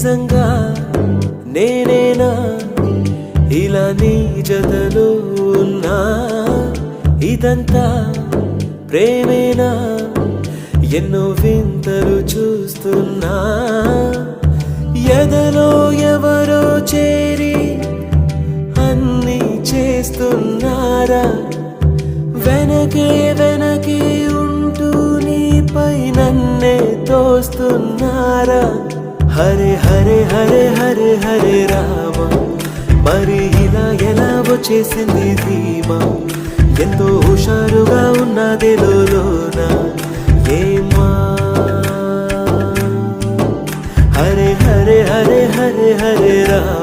నిజంగా నేనేనా ఇలా నీ జతలో ఉన్నా ఇదంతా ప్రేమేనా ఎన్నో వింతలు చూస్తున్నా ఎదలో ఎవరో చేరి అన్నీ చేస్తున్నారా వెనకే వెనకే ఉంటూ నీపై నన్నే తోస్తున్నారా హరే హరే హరే హరే హరే రామ మరి ఇలా ఎలా వచ్చేసింది ధీమా ఎంతో హుషారుగా ఉన్నది లోన ఏమా హరే హరే హరే హరే హరే రామ